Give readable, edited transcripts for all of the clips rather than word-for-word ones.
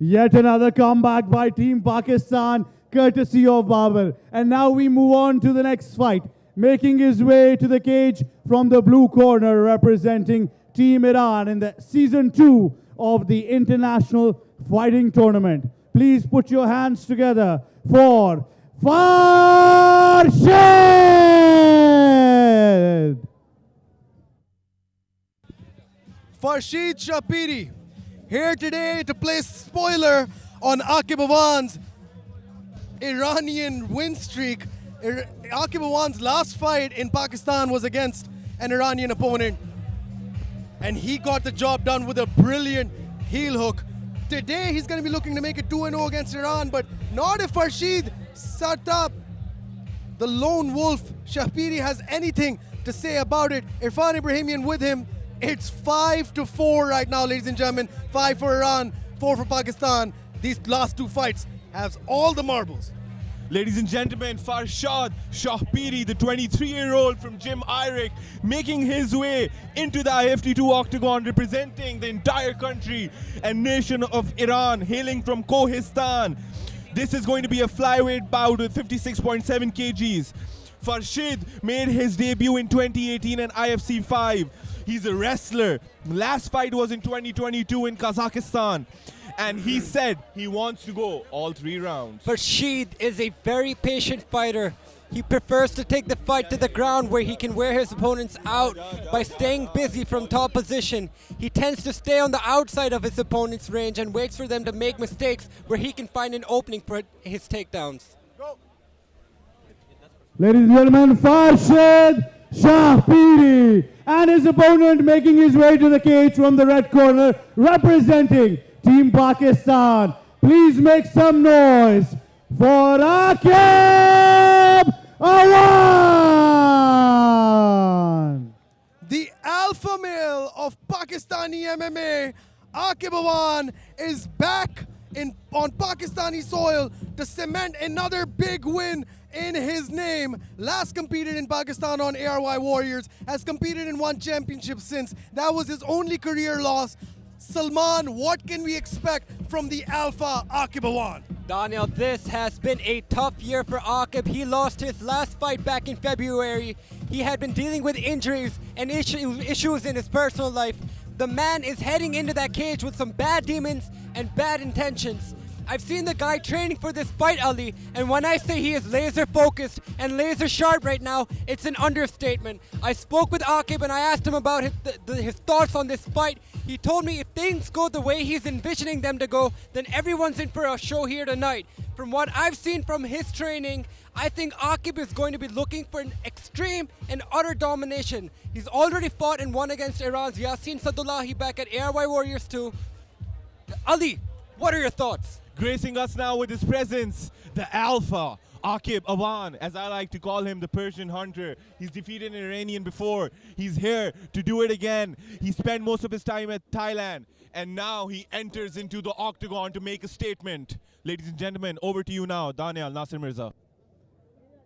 Yet another comeback by Team Pakistan, courtesy of Babar. And now we move on to the next fight. Making his way to the cage from the blue corner, representing Team Iran in the Season 2 of the International Fighting Tournament. Please put your hands together for Farshid! Farshid Shahpiri, here today to play spoiler on Aqib Awan's Iranian win streak. Aqib Awan's last fight in Pakistan was against an Iranian opponent, and he got the job done with a brilliant heel hook. Today he's going to be looking to make it 2-0 against Iran, but not if Farshid Sartab, the lone wolf, Shahpiri, has anything to say about it. Irfan Ibrahimian with him. It's 5-4 right now, ladies and gentlemen. 5 for Iran, 4 for Pakistan. These last two fights has all the marbles. Ladies and gentlemen, Farshid Shahpiri, the 23-year-old from Jim Irick, making his way into the IFT2 octagon, representing the entire country and nation of Iran, hailing from Kohistan. This is going to be a flyweight bout with 56.7 kgs. Farshid made his debut in 2018 in IFC 5. He's a wrestler. Last fight was in 2022 in Kazakhstan. And he said he wants to go all 3 rounds. Farshid is a very patient fighter. He prefers to take the fight to the ground where he can wear his opponents out by staying busy from top position. He tends to stay on the outside of his opponent's range and waits for them to make mistakes where he can find an opening for his takedowns. Ladies and gentlemen, Farshid Shahpiri and his opponent making his way to the cage from the red corner, representing Team Pakistan. Please make some noise for Aqib Awan! The alpha male of Pakistani MMA, Aqib Awan, is back on Pakistani soil to cement another big win in his name. Last competed in Pakistan on ARY Warriors, has competed in 1 championship since. That was his only career loss. Salman, what can we expect from the alpha Aqib Awan? Daniel, this has been a tough year for Aqib. He lost his last fight back in February. He had been dealing with injuries and issues in his personal life. The man is heading into that cage with some bad demons and bad intentions. I've seen the guy training for this fight, Ali, and when I say he is laser focused and laser sharp right now, it's an understatement. I spoke with Aqib and I asked him about his thoughts on this fight. He told me if things go the way he's envisioning them to go, then everyone's in for a show here tonight. From what I've seen from his training, I think Aqib is going to be looking for an extreme and utter domination. He's already fought and won against Iran's Yasin Sadullahi back at ARY Warriors 2. Ali, what are your thoughts? Gracing us now with his presence, the alpha, Aqib Awan, as I like to call him, the Persian hunter. He's defeated an Iranian before. He's here to do it again. He spent most of his time at Thailand, and now he enters into the octagon to make a statement. Ladies and gentlemen, over to you now, Daniel Nasir Mirza.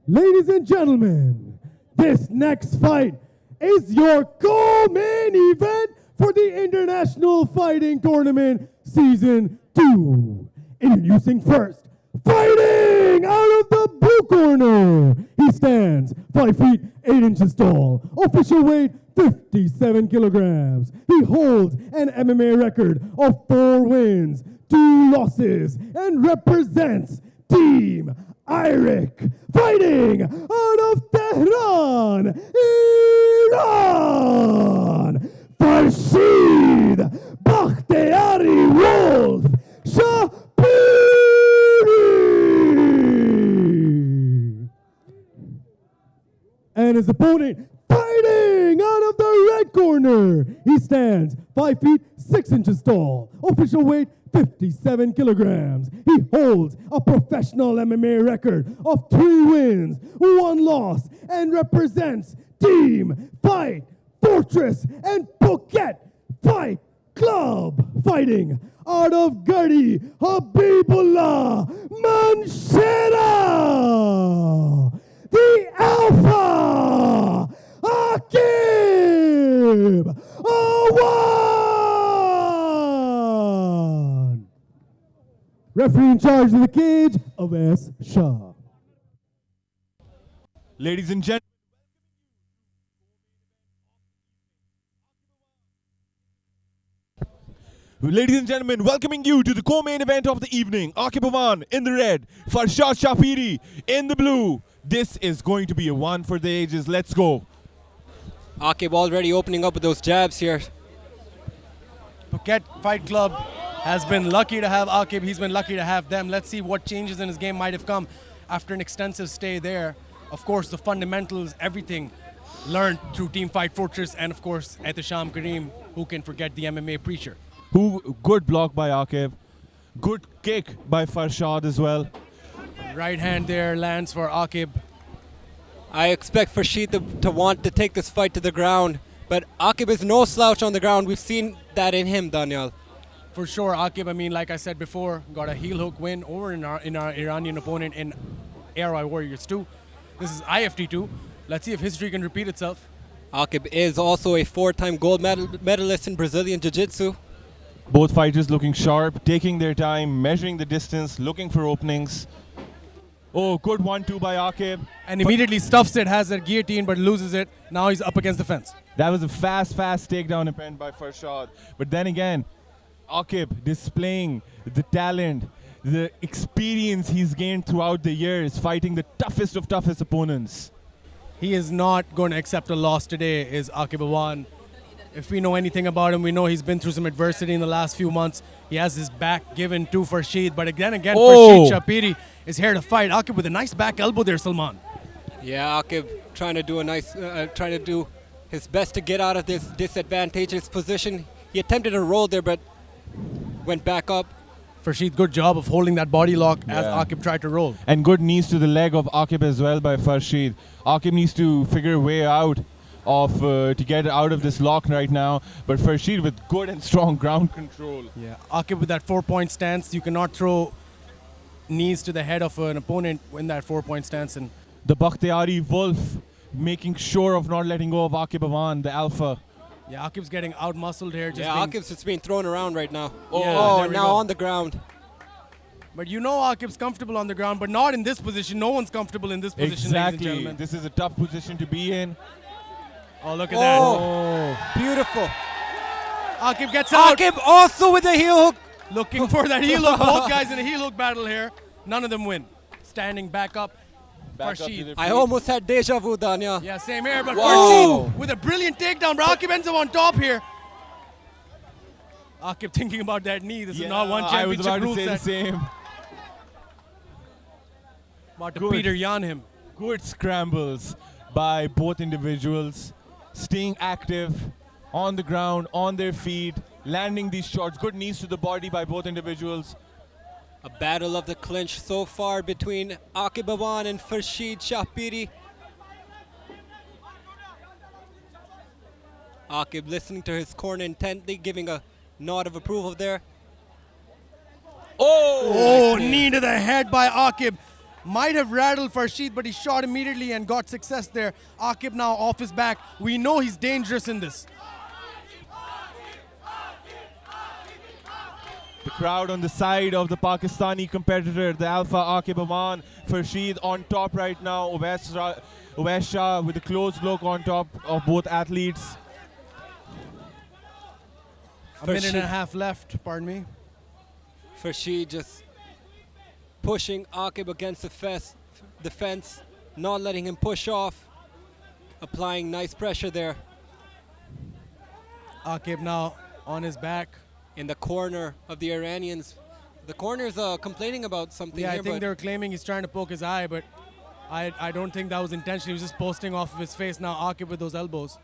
Ladies and gentlemen, this next fight is your co-main event for the International Fighting Tournament Season 2. Introducing first, fighting out of the blue corner. He stands 5 feet 8 inches tall, official weight 57 kilograms. He holds an MMA record of 4 wins, 2 losses, and represents Team Irick, fighting out of Tehran, Iran. Farshid Bakhtiyari Wolf Shahpiri. And his opponent fighting out of the red corner. He stands 5 feet 6 inches tall, official weight 57 kilograms. He holds a professional MMA record of 3 wins, 1 loss, and represents Team Fight Fortress and Phuket Fight Club, fighting out of Gardi Habibullah Manshera, the Alpha Aqib Awan. Referee in charge of the cage, Awan Shah. Ladies and gentlemen, welcoming you to the co-main event of the evening. Aqib Awan in the red, Farshid Shahpiri in the blue. This is going to be a one for the ages. Let's go. Aqib already opening up with those jabs here. Phuket Fight Club has been lucky to have Aqib. He's been lucky to have them. Let's see what changes in his game might have come after an extensive stay there. Of course, the fundamentals, everything learned through Team Fight Fortress, and of course, Shahpiri Kareem, who can forget the MMA preacher. Good block by Aqib. Good kick by Farshid as well. Right hand there lands for Aqib. I expect Farshid to want to take this fight to the ground, but Aqib is no slouch on the ground. We've seen that in him, Daniel. For sure, Aqib, I mean, like I said before, got a heel hook win over in our Iranian opponent in ARI Warriors 2. This is IFT 2. Let's see if history can repeat itself. Aqib is also a 4-time gold medalist in Brazilian Jiu-Jitsu. Both fighters looking sharp, taking their time, measuring the distance, looking for openings. Oh, good 1-2 by Aqib. And immediately stuffs it, has a guillotine, but loses it. Now he's up against the fence. That was a fast takedown attempt by Farshid. But then again, Aqib displaying the talent, the experience he's gained throughout the years, fighting the toughest of toughest opponents. He is not going to accept a loss today, is Aqib Awan. If we know anything about him, we know he's been through some adversity in the last few months. He has his back given to Farshid, but again, Farshid Shahpiri is here to fight. Aqib with a nice back elbow there, Salman. Yeah, Aqib trying to do his best to get out of this disadvantageous position. He attempted a roll there, but went back up. Farshid, good job of holding that body lock as Aqib tried to roll. And good knees to the leg of Aqib as well by Farshid. Aqib needs to figure a way out to get out of this lock right now, but Farshid with good and strong ground control. Yeah, Aqib with that 4-point stance. You cannot throw knees to the head of an opponent in that 4-point stance. And the Bakhtiyari Wolf making sure of not letting go of Aqib Awan, the alpha. Yeah, Aqib's getting out-muscled here. Aqib's just being thrown around right now. Oh, now on the ground. But you know Aqib's comfortable on the ground, but not in this position. No one's comfortable in this position, ladies and gentlemen. This is a tough position to be in. Oh, look at that. Oh, beautiful. Aqib gets out. Aqib also with a heel hook. Looking for that heel hook. Both guys in a heel hook battle here. None of them win. Standing back up. Farshid. I almost had deja vu, Danya. Yeah, same here, but Farshid with a brilliant takedown. But Aqib ends up on top here. Aqib thinking about that knee. This is not one championship rule set. I was about to say the same. About to Peter Yan him. Good scrambles by both individuals. Staying active on the ground, on their feet, landing these shots. Good knees to the body by both individuals. A battle of the clinch so far between Aqib Awan and Farshid Shahpiri. Aqib listening to his corner intently, giving a nod of approval there. Oh, knee to the head by Aqib. Might have rattled Farshid, but he shot immediately and got success there. Aqib now off his back. We know he's dangerous in this. The crowd on the side of the Pakistani competitor, the Alpha Aqib Awan. Farshid on top right now. Awan Shah with a close look on top of both athletes. A minute and a half left, pardon me. Farshid just pushing Aqib against the fence, not letting him push off, applying nice pressure there. Aqib now on his back. In the corner of the Iranians. The corner's complaining about something here. I think they're claiming he's trying to poke his eye, but I don't think that was intentional. He was just posting off of his face. Now Aqib with those elbows.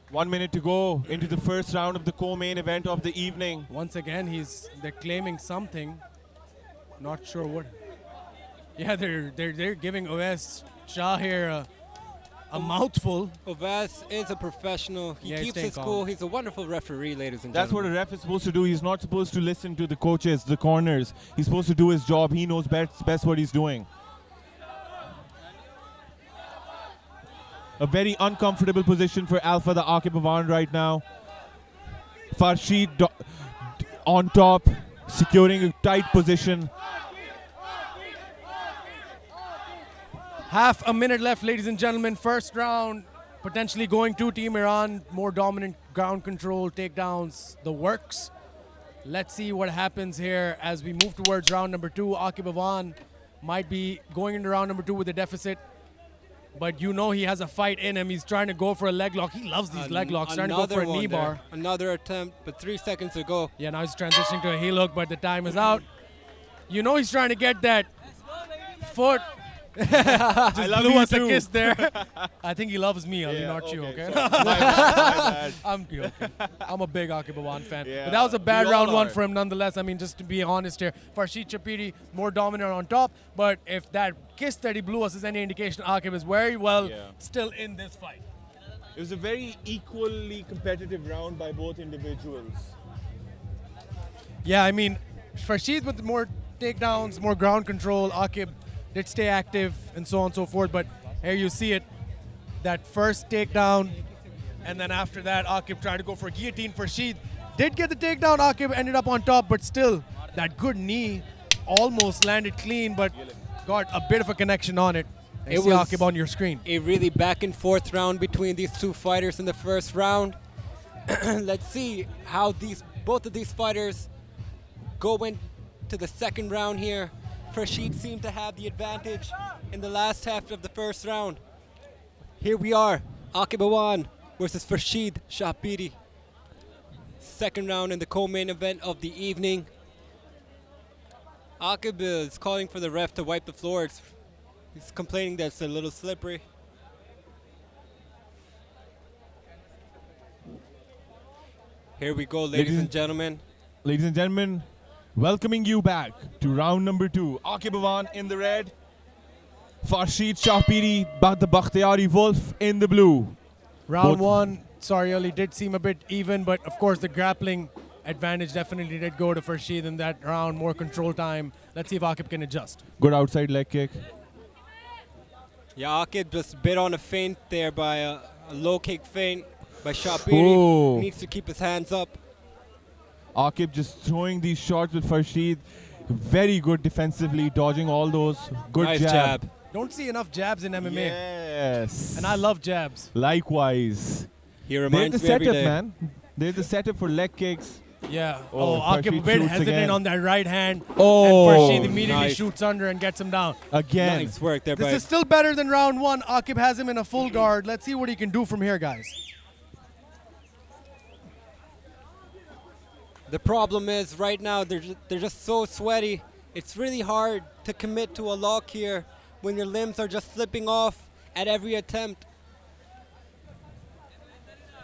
1 minute to go into the first round of the co-main event of the evening. Once again, they're claiming something. Not sure what. Yeah, they're giving Awan Shah here a mouthful. Awan is a professional. He keeps his cool. He's a wonderful referee, ladies and gentlemen. That's what a ref is supposed to do. He's not supposed to listen to the coaches, the corners. He's supposed to do his job. He knows best what he's doing. A very uncomfortable position for Alpha, the Aqib Awan right now. Farshid on top, securing a tight position. Half a minute left, ladies and gentlemen. First round, potentially going to Team Iran. More dominant ground control, takedowns, the works. Let's see what happens here as we move towards round number 2. Aqib Awan might be going into round number 2 with a deficit. But you know he has a fight in him. He's trying to go for a leg lock. He loves these leg locks. Trying to go for a knee bar. Another attempt, but 3 seconds to go. Yeah, now he's transitioning to a heel hook, but the time is out. You know he's trying to get that foot. Just blew us a kiss there. I think he loves me, Ali, not you, okay? My bad. I'm joking. I'm a big Aqib Awan fan. Yeah, but that was a bad we all round 1 are. for him nonetheless. I mean, just to be honest here, Farshid Shahpiri more dominant on top. But if that kiss that he blew us is any indication, Aqib is very well still in this fight. It was a very equally competitive round by both individuals. Yeah, I mean, Farshid with more takedowns, more ground control. Aqib did stay active and so on and so forth. But here you see it, that first takedown. And then after that, Aqib tried to go for a guillotine. Farshid did get the takedown. Aqib ended up on top, but still, that good knee almost landed clean, but got a bit of a connection on it. And It see was Aqib on your screen. a really back and forth round between these two fighters in the first round. Let's see how both of these fighters go into the second round here. Farshid seemed to have the advantage in the last half of the first round. Here we are, Aqib Awan versus Farshid Shahpiri. Second round in the co-main event of the evening. Aqib is calling for the ref to wipe the floor. He's complaining that it's a little slippery. Here we go, ladies and gentlemen. Ladies and gentlemen, welcoming you back to round number 2. Aqib Awan in the red. Farshid Shahpiri, the Bakhtiyari Wolf in the blue. Round Both- 1, sorry, Ali, did seem a bit even, but of course the grappling advantage definitely did go to Farshid in that round. More control time. Let's see if Aqib can adjust. Good outside leg kick. Yeah, Aqib just bit on a feint there by a low kick feint by Shahpiri. Oh. Needs to keep his hands up. Aqib just throwing these shots with Farshid. Very good defensively, dodging all those. Good Nice jab. jab. Don't see enough jabs in MMA. Yes. And I love jabs. Likewise. He They're reminds the me every setup, day. man. They're the setup for leg kicks. Yeah. Oh, Oh, Aqib a Farshid bit shoots hesitant again. on that right hand. Oh. And Farshid immediately Nice. shoots under and gets him down. Again. Nice work there This by is still better than round 1. Aqib has him in a full guard. Let's see what he can do from here, guys. The problem is right now they're just so sweaty. It's really hard to commit to a lock here when your limbs are just slipping off at every attempt.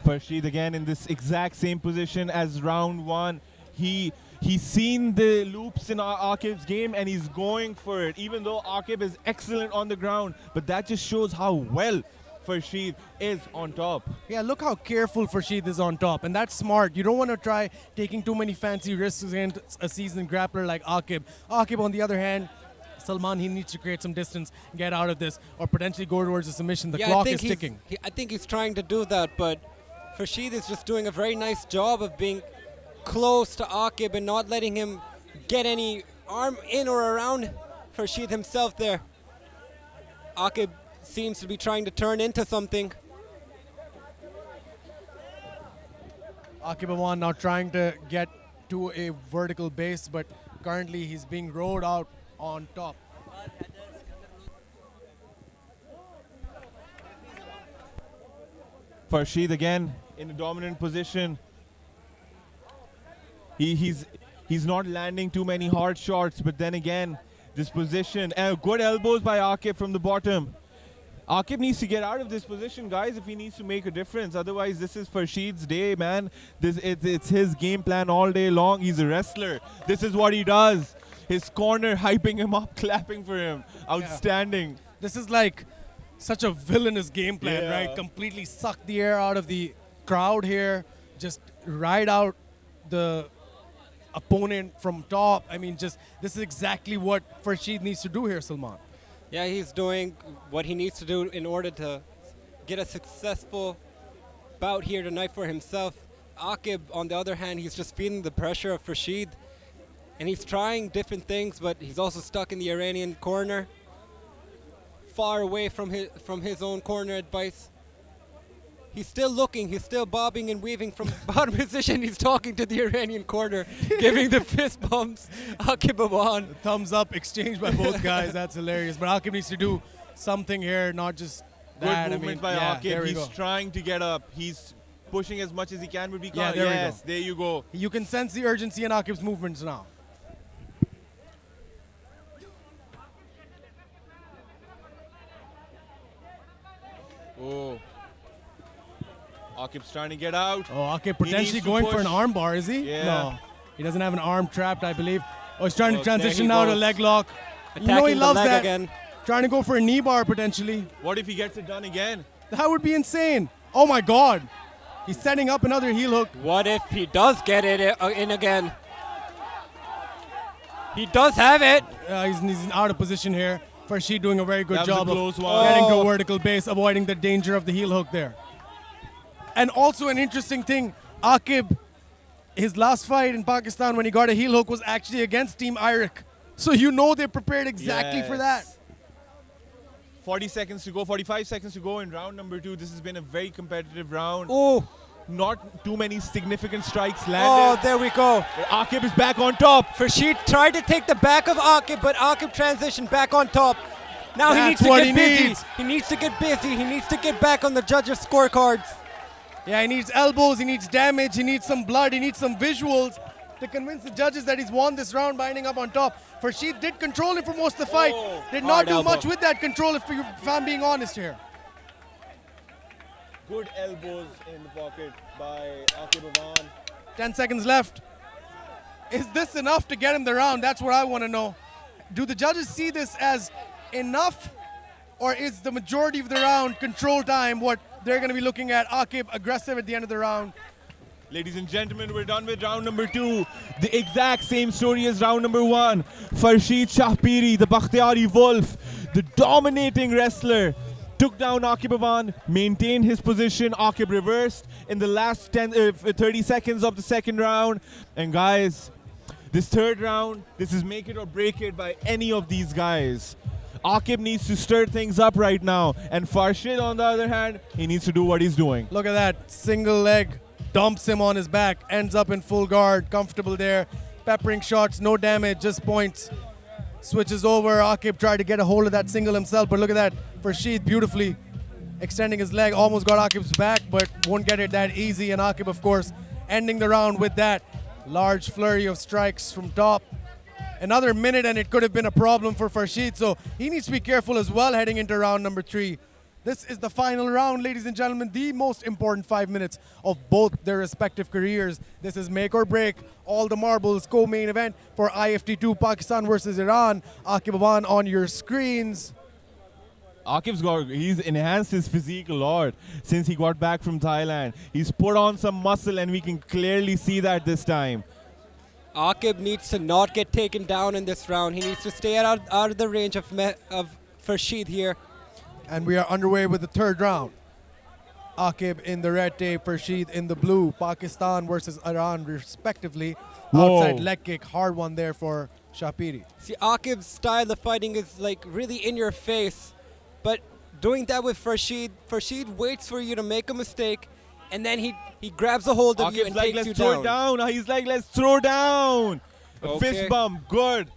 Farshid again in this exact same position as round 1. He's seen the loops in Aqib's game and he's going for it, even though Aqib is excellent on the ground. But that just shows how well Farshid is on top. Yeah, look how careful Farshid is on top. And that's smart. You don't want to try taking too many fancy risks against a seasoned grappler like Aqib. Aqib, on the other hand, Salman, he needs to create some distance, get out of this, or potentially go towards a submission. The clock is ticking. I think he's trying to do that, but Farshid is just doing a very nice job of being close to Aqib and not letting him get any arm in or around Farshid himself there. Aqib seems to be trying to turn into something. Aqib Awan now trying to get to a vertical base, but currently he's being rolled out on top. Farshid again in a dominant position. He's not landing too many hard shots, but then again, this position, good elbows by Aqib from the bottom. Aqib needs to get out of this position, guys, if he needs to make a difference. Otherwise, this is Farshid's day, man. It's his game plan all day long. He's a wrestler. This is what he does. His corner hyping him up, clapping for him. Outstanding. This is like such a villainous game plan, Yeah. right? Completely suck the air out of the crowd here. Just ride out the opponent from top. I mean, this is exactly what Farshid needs to do here, Salman. Yeah, he's doing what he needs to do in order to get a successful bout here tonight for himself. Aqib, on the other hand, he's just feeling the pressure of Farshid. And he's trying different things, but he's also stuck in the Iranian corner. Far away from his own corner advice. He's still looking, he's still bobbing and weaving from bottom position. He's talking to the Iranian corner, giving the fist bumps. Aqib Awan. Thumbs up exchanged by both guys. That's hilarious. But Aqib needs to do something here, not just Good that. movement by Aqib. He's trying to get up. He's pushing as much as he can, but we can't. there we yes, go. there you go. You can sense the urgency in Aqib's movements now. Oh. Aqib's trying to get out. Oh, Aqib He potentially needs to going for push. an arm bar, is he? Yeah. No. He doesn't have an arm trapped, I believe. Oh, he's trying to Oh, there transition he now to goes. leg lock. You know Attacking he the loves leg that. again. Trying to go for a knee bar potentially. What if he gets it done again? That would be insane. Oh my God. He's setting up another heel hook. What if he does get it in again? He does have it. He's out of position here. Farshid doing a very good That was a job of close one. getting to Oh. a vertical base, avoiding the danger of the heel hook there. And also an interesting thing, Aqib, his last fight in Pakistan when he got a heel hook was actually against Team Irak. So you know they prepared exactly for that. Yes. 40 seconds to go, 45 seconds to go in round number 2. This has been a very competitive round. Oh, Not too many significant strikes oh, landed. there we go. Aqib is back on top. Farshid tried to take the back of Aqib, but Aqib transitioned back on top. Now he needs That's to what get he busy. needs. He needs to get busy. He needs to get back on the judges' scorecards. Yeah, he needs elbows, he needs damage, he needs some blood, he needs some visuals to convince the judges that he's won this round by ending up on top. Farshid did control him for most of the fight. Oh, Did not hard do elbow. much with that control if I'm being honest here. Good elbows in the pocket by Aqib Awan. 10 seconds left. Is this enough to get him the round? That's what I want to know. Do the judges see this as enough, or is the majority of the round control time what they're going to be looking at? Aqib aggressive at the end of the round. Ladies and gentlemen, we're done with round number 2. The exact same story as round number 1. Farshid Shahpiri, the Bakhtiyari Wolf, the dominating wrestler, took down Aqib Awan, maintained his position. Aqib reversed in the last 30 seconds of the second round. And guys, this third round, this is make it or break it by any of these guys. Aqib needs to stir things up right now. And Farshid, on the other hand, he needs to do what he's doing. Look at that. Single leg. Dumps him on his back. Ends up in full guard. Comfortable there. Peppering shots. No damage. Just points. Switches over. Aqib tried to get a hold of that single himself. But look at that. Farshid beautifully extending his leg. Almost got Aqib's back. But won't get it that easy. And Aqib, of course, ending the round with that large flurry of strikes from top. Another minute and it could have been a problem for Farshid. So he needs to be careful as well heading into round number 3. This is the final round, ladies and gentlemen, the most important 5 minutes of both their respective careers. This is make or break, all the marbles, co-main event for IFT2 Pakistan versus Iran. Aqib Awan on your screens. He's enhanced his physique a lot since he got back from Thailand. He's put on some muscle and we can clearly see that this time. Aqib needs to not get taken down in this round. He needs to stay out of the range of Farshid here. And we are underway with the third round. Aqib in the red tape, Farshid in the blue. Pakistan versus Iran respectively. Whoa. Outside leg kick, hard one there for Shahpiri. See, Aqib's style of fighting is like really in your face. But doing that with Farshid waits for you to make a mistake and then he grabs a hold of you Aqib's and like, takes you let's throw down. it down. He's like, let's throw down. A Okay. fist bump, good.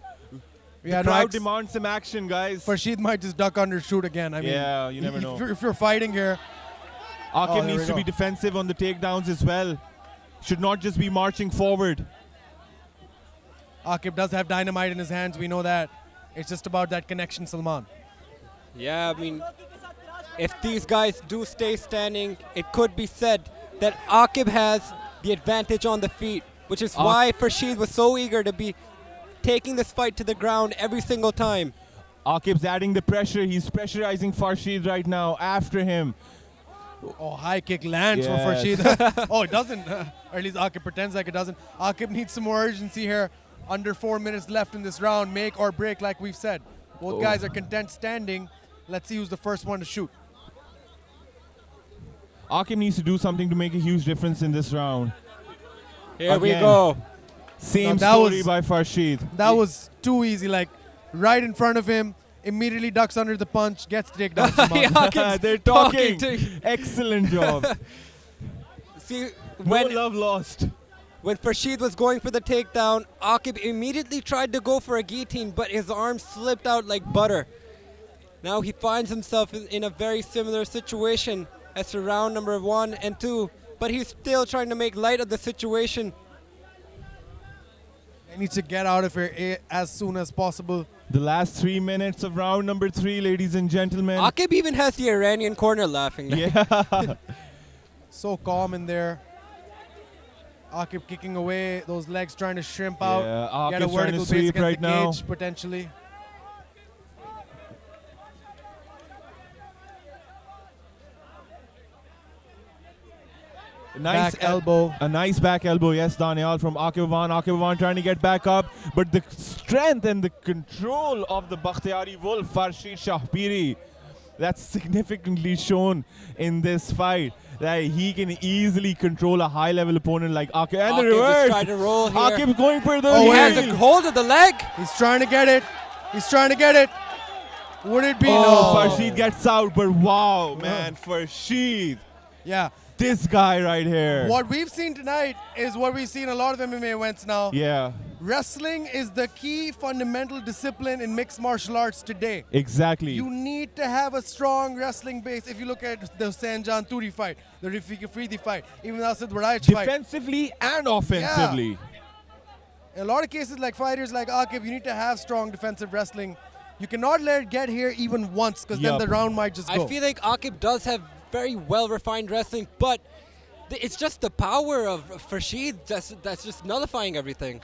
Yeah, The no, crowd ex- demands some action, guys. Farshid might just duck under shoot again. I mean, Yeah, you never know. If you're fighting here, Aqib here needs we to be go. defensive on the takedowns as well. Should not just be marching forward. Aqib does have dynamite in his hands. We know that. It's just about that connection, Salman. Yeah, I mean, if these guys do stay standing, it could be said that Aqib has the advantage on the feet, which is why Farshid was so eager to be taking this fight to the ground every single time. Aqib's adding the pressure. He's pressurizing Farshid right now. After him. Oh, high kick lands Yes. for Farshid. Oh, it doesn't. Or at least Aqib pretends like it doesn't. Aqib needs some more urgency here. Under 4 minutes left in this round. Make or break, like we've said. Both guys are content standing. Let's see who's the first one to shoot. Aqib needs to do something to make a huge difference in this round. Here we Again. go. Same No, that story was- by Farshid. That was too easy. Like right in front of him, immediately ducks under the punch, gets the takedown. Yeah, somehow. Aqib's They're talking. to- Excellent job. See, No when love lost. When Farshid was going for the takedown, Aqib immediately tried to go for a guillotine, but his arm slipped out like butter. Now he finds himself in a very similar situation as to round number 1 and 2, but he's still trying to make light of the situation. He needs to get out of here as soon as possible. The last 3 minutes of round number 3, ladies and gentlemen. Aqib even has the Iranian corner laughing. Yeah. So calm in there. Aqib kicking away, those legs trying to shrimp out. Yeah, Get a Aqib's trying vertical to base sweep against right the now. cage, potentially. Nice Back elbow. A nice back elbow, yes, Daniel, from Aqib Awan. Aqib Awan trying to get back up, but the strength and the control of the Bakhtiyari Wolf, Farshid Shahpiri, that's significantly shown in this fight. That he can easily control a high-level opponent like Aqib. And the Aqib just reverse. tried to roll here. Aqib going for the Oh, He wait. has a heel. hold of the leg. He's trying to get it. He's trying to get it. Would it be? Oh, No. Farshid gets out, but wow, man, Farshid. Yeah. This guy right here. What we've seen tonight is what we've seen a lot of MMA events now. Yeah, Wrestling is the key fundamental discipline in mixed martial arts today. exactly. You need to have a strong wrestling base. If you look at the Sanjan Turi fight, the Rafiki Afridi fight, even the Asad Waraic fight. Defensively and offensively. In a lot of cases, like fighters like Aqib, you need to have strong defensive wrestling. You cannot let it get here even once, because then Yup. the round might just go. I feel like Aqib does have very well-refined wrestling, but it's just the power of Farshid that's just nullifying everything.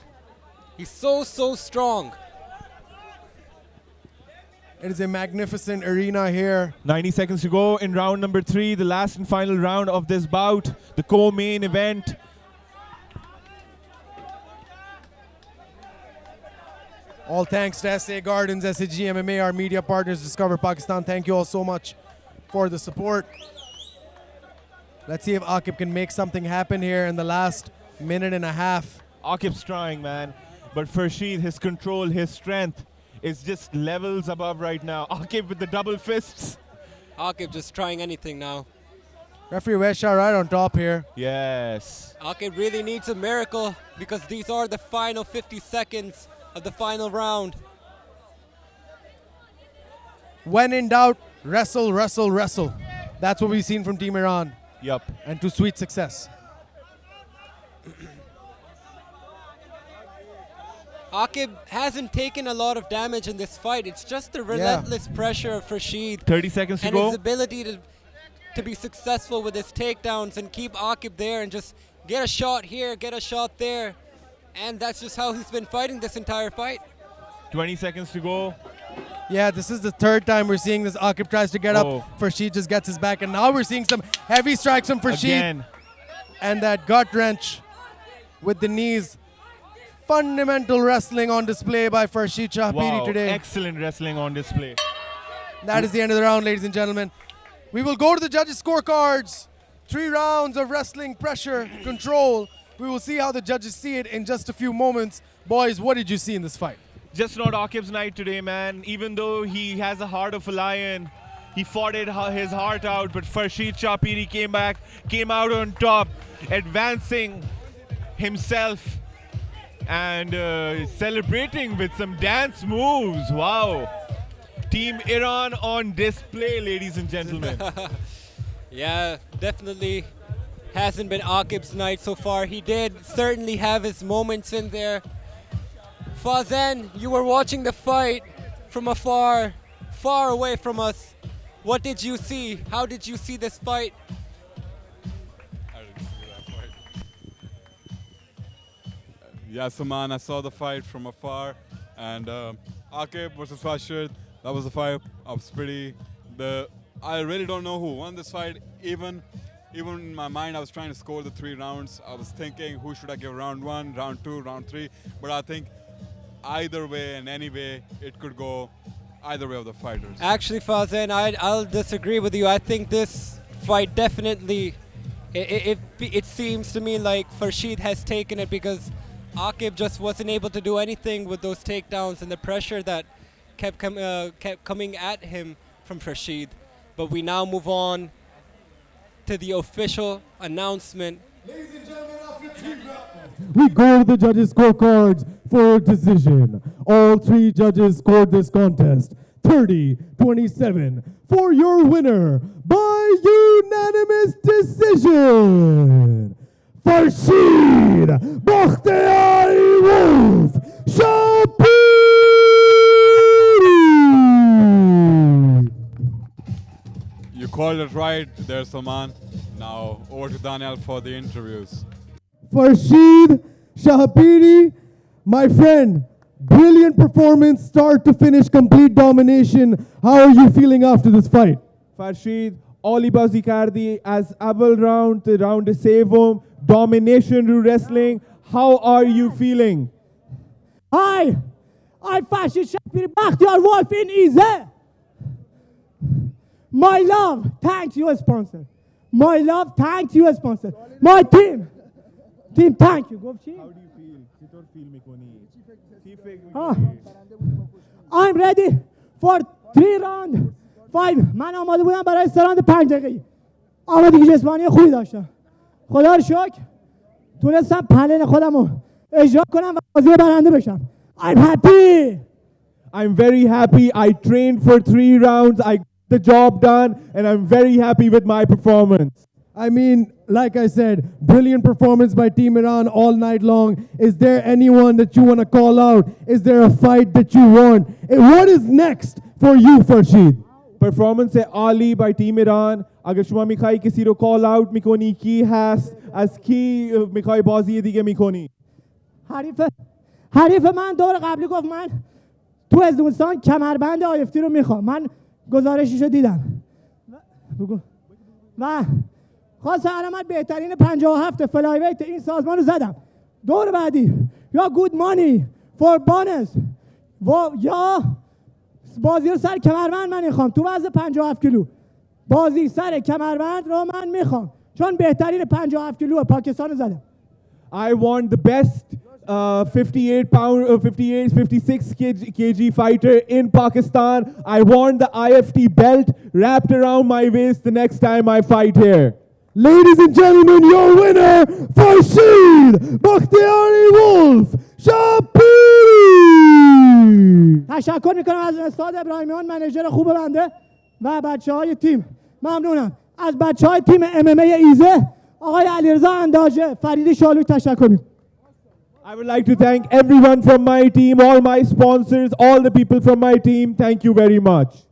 He's so strong. It is a magnificent arena here. 90 seconds to go in round number 3, the last and final round of this bout, the co-main event. All thanks to SA Gardens, SAG MMA, our media partners, Discover Pakistan. Thank you all so much for the support. Let's see if Aqib can make something happen here in the last minute and a half. Aqib's trying, man. But Farshid, his control, his strength is just levels above right now. Aqib with the double fists. Aqib just trying anything now. Referee Wesha right on top here. Yes. Aqib really needs a miracle because these are the final 50 seconds of the final round. When in doubt, wrestle, wrestle, wrestle. That's what we've seen from Team Iran. Yup. And to sweet success. Aqib hasn't taken a lot of damage in this fight. It's just the relentless pressure of Farshid 30 seconds to and go. his ability to be successful with his takedowns and keep Aqib there and just get a shot here, get a shot there. And that's just how he's been fighting this entire fight. 20 seconds to go. Yeah, this is the third time we're seeing this. Aqib tries to get Oh. up. Farshid just gets his back. And now we're seeing some heavy strikes from Farshid. Again. And that gut wrench with the knees. Fundamental wrestling on display by Farshid Shahpiri Wow. today. Excellent wrestling on display. That is the end of the round, ladies and gentlemen. We will go to the judges' scorecards. 3 rounds of wrestling, pressure, control. We will see how the judges see it in just a few moments. Boys, what did you see in this fight? Just not Aqib's night today, man. Even though he has a heart of a lion, he fought his heart out, but Farshid Shahpiri came out on top, advancing himself and celebrating with some dance moves. Wow. Team Iran on display, ladies and gentlemen. Yeah, definitely hasn't been Aqib's night so far. He did certainly have his moments in there. Fazan, you were watching the fight from afar, far away from us. What did you see? How did you see this fight? I didn't see that fight. Yeah, Saman, I saw the fight from afar, and Aqib versus Farshid, that was the fight. I really don't know who won this fight. Even in my mind, I was trying to score the 3 rounds. I was thinking, who should I give round 1, round 2, round 3? But I think either way and any way, it could go either way of the fighters. Actually, Fazan, I'll disagree with you. I think this fight definitely it seems to me like Farshid has taken it because Aqib just wasn't able to do anything with those takedowns and the pressure that kept coming at him from Farshid. But we now move on to the official announcement. Ladies and gentlemen, after 3 rounds, we go to the judges' scorecards for a decision. All 3 judges scored this contest 30-27 for your winner by unanimous decision. Farshid Bakhtiyari Wolf Shahpiri. You called it right there, Salman. Now over to Daniel for the interviews. Farshid Shahpiri, my friend, brilliant performance, start to finish, complete domination. How are you feeling after this fight? Farshid, عالی بازی کردی از اول راوند سوم domination رو wrestling. How are you feeling? I'm Farshid Shahpiri Bakhtiyar Wolf in Ize. My love, thanks you sponsor. My love, thanks you sponsor. My team, thank you. How do you feel? چطور feel میکنی؟ I'm ready for 3 round 5. من آماده بودم برای 3 راند 5 دقیقه. آمادگی جسمانی خوبی داشتم. خدا رو شکر تونستم پلن خودم رو اجرا کنم و بازی برنده بشم. I'm happy. I'm very happy. I trained for 3 rounds. I got the job done, and I'm very happy with my performance. I mean, like I said, brilliant performance by Team Iran all night long. Is there anyone that you want to call out? Is there a fight that you want? What is next for you, Farshid? Performance Ali by Team Iran. اگر شما میخوایی کسی رو call out میکنی کی هست؟ از کی میخوای بازی دیگه میکنی؟ حریف من دور قبلی گفت من تو ازدونستان کمربند آیفتی رو میخوام. من گزارششو دیدم و خواستم الان من بهترین 57 فلایویت این سازمان رو زدم. دور بعدی یا گود مانی فور بانس یا بازی رو سر کمربند من میخوام تو وزن 57 کیلو. بازی سر کمربند رو من میخوام چون بهترین 57 کیلو پاکستان رو زدم. I want the best 56 kg fighter in Pakistan. I want the IFT belt wrapped around my waist the next time I fight here. Ladies and gentlemen, your winner, Farshid Bakhtiyari Wolf Shahpiri. تشکر میکنم از استاد ابراهیمیان منیجر خوب بنده و بچه‌های تیم. ممنونم از بچه‌های تیم MMA ایزه آقای علیرضا انداجه، فرید شالوی تشکر میکنم. I would like to thank everyone from my team, all my sponsors, all the people from my team. Thank you very much.